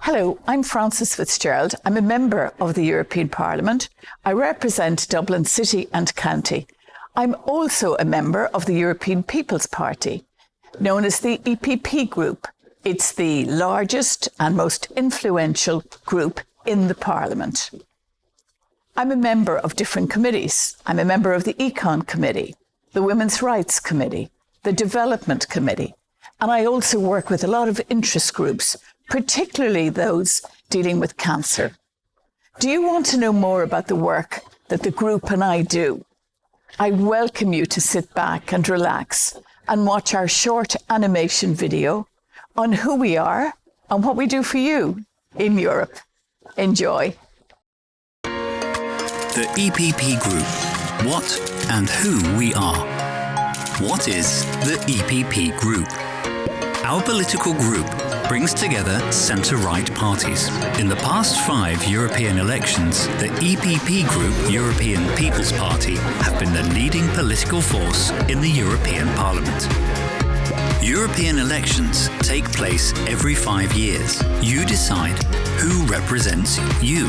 Hello, I'm Frances Fitzgerald. I'm a member of the European Parliament. I represent Dublin City and County. I'm also a member of the European People's Party, known as the EPP Group. It's the largest and most influential group in the Parliament. I'm a member of different committees. I'm a member of the Econ Committee, the Women's Rights Committee, the Development Committee, and I also work with a lot of interest groups, particularly those dealing with cancer. Do you want to know more about the work that the group and I do? I welcome you to sit back and relax and watch our short animation video on who we are and what we do for you in Europe. Enjoy. The EPP Group. What and who we are. What is the EPP Group? Our political group brings together centre-right parties. In the past 5 European elections, the EPP Group, European People's Party, have been the leading political force in the European Parliament. European elections take place every 5 years. You decide who represents you.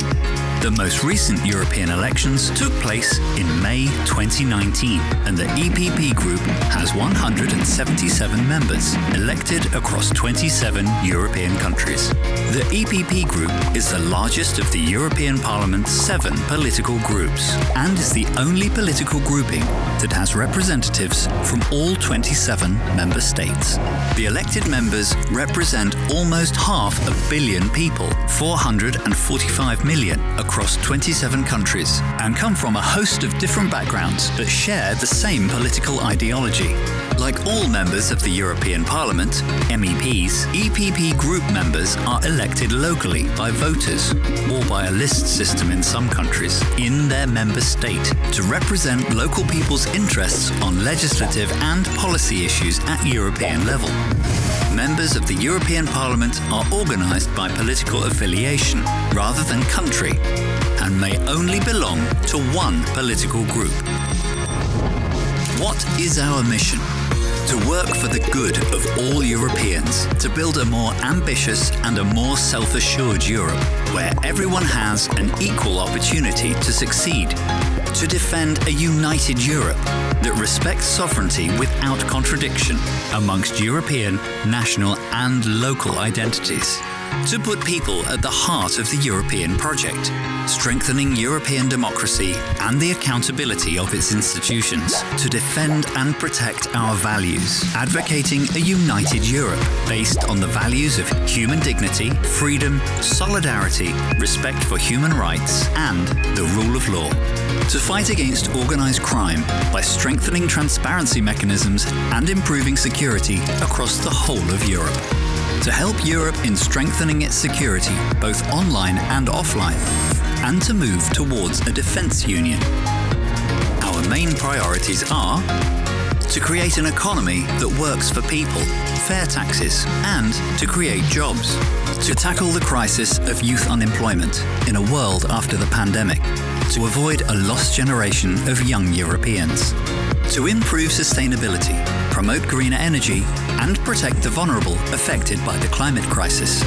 The most recent European elections took place in May 2019, and the EPP Group has 177 members, elected across 27 European countries. The EPP Group is the largest of the European Parliament's 7 political groups, and is the only political grouping that has representatives from all 27 member states. The elected members represent almost 500 million people, 445 million, across 27 countries, and come from a host of different backgrounds that share the same political ideology. Like all members of the European Parliament, MEPs, EPP Group members are elected locally by voters, or by a list system in some countries, in their member state, to represent local people's interests on legislative and policy issues at European level. Members of the European Parliament are organised by political affiliation rather than country, and may only belong to one political group. What is our mission? To work for the good of all Europeans, to build a more ambitious and a more self-assured Europe, where everyone has an equal opportunity to succeed, to defend a united Europe that respects sovereignty without contradiction amongst European, national and local identities, to put people at the heart of the European project, strengthening European democracy and the accountability of its institutions, to defend and protect our values, advocating a united Europe based on the values of human dignity, freedom, solidarity, respect for human rights and the rule of law, to fight against organised crime by strengthening transparency mechanisms and improving security across the whole of Europe, to help Europe in strengthening its security, both online and offline, and to move towards a defence union. Our main priorities are to create an economy that works for people, fair taxes, and to create jobs, to tackle the crisis of youth unemployment in a world after the pandemic, to avoid a lost generation of young Europeans, to improve sustainability, promote greener energy, and protect the vulnerable affected by the climate crisis,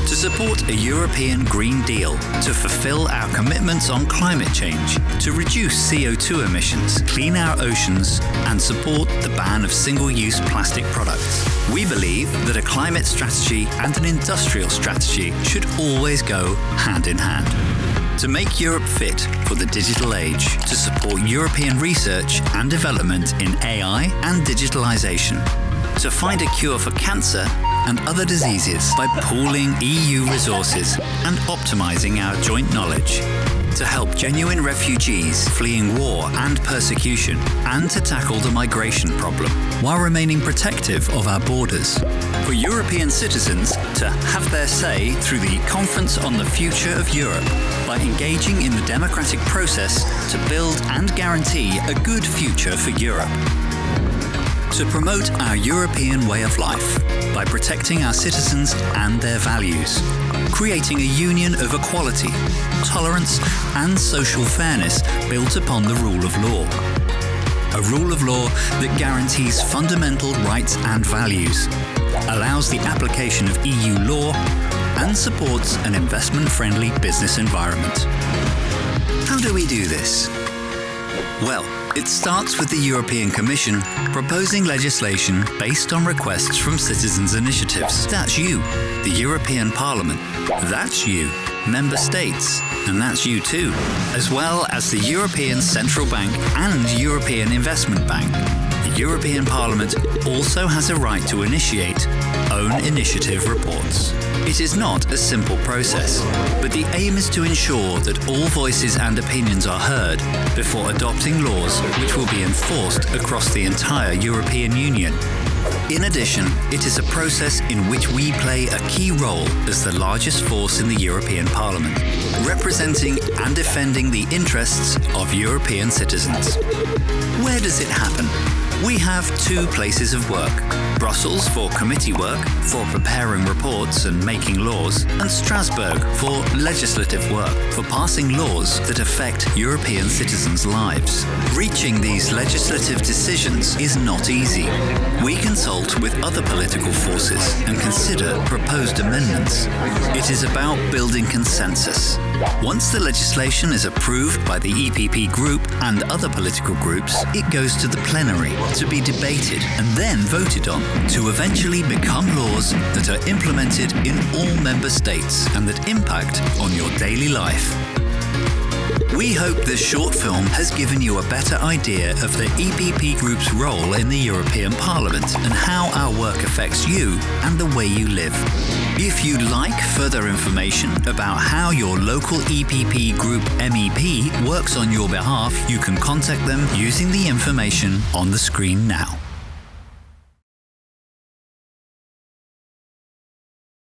to support a European Green Deal, to fulfill our commitments on climate change, to reduce CO2 emissions, clean our oceans, and support the ban of single-use plastic products. We believe that a climate strategy and an industrial strategy should always go hand in hand. To make Europe fit for the digital age, to support European research and development in AI and digitalization, to find a cure for cancer and other diseases by pooling EU resources and optimizing our joint knowledge, to help genuine refugees fleeing war and persecution, and to tackle the migration problem while remaining protective of our borders. For European citizens to have their say through the Conference on the Future of Europe by engaging in the democratic process to build and guarantee a good future for Europe. To promote our European way of life by protecting our citizens and their values, creating a union of equality, tolerance and social fairness built upon the rule of law. A rule of law that guarantees fundamental rights and values, allows the application of EU law, and supports an investment-friendly business environment. How do we do this? Well, it starts with the European Commission proposing legislation based on requests from citizens' initiatives. That's you, the European Parliament. That's you, Member States. And that's you too, as well as the European Central Bank and European Investment Bank. The European Parliament also has a right to initiate own initiative reports. It is not a simple process, but the aim is to ensure that all voices and opinions are heard before adopting laws which will be enforced across the entire European Union. In addition, it is a process in which we play a key role as the largest force in the European Parliament, representing and defending the interests of European citizens. Where does it happen? We have 2 places of work: Brussels for committee work, for preparing reports and making laws, and Strasbourg for legislative work, for passing laws that affect European citizens' lives. Reaching these legislative decisions is not easy. We consult with other political forces and consider proposed amendments. It is about building consensus. Once the legislation is approved by the EPP Group and other political groups, it goes to the plenary to be debated and then voted on, to eventually become laws that are implemented in all member states and that impact on your daily life. We hope this short film has given you a better idea of the EPP Group's role in the European Parliament and how our work affects you and the way you live. If you'd like further information about how your local EPP Group MEP works on your behalf, you can contact them using the information on the screen now.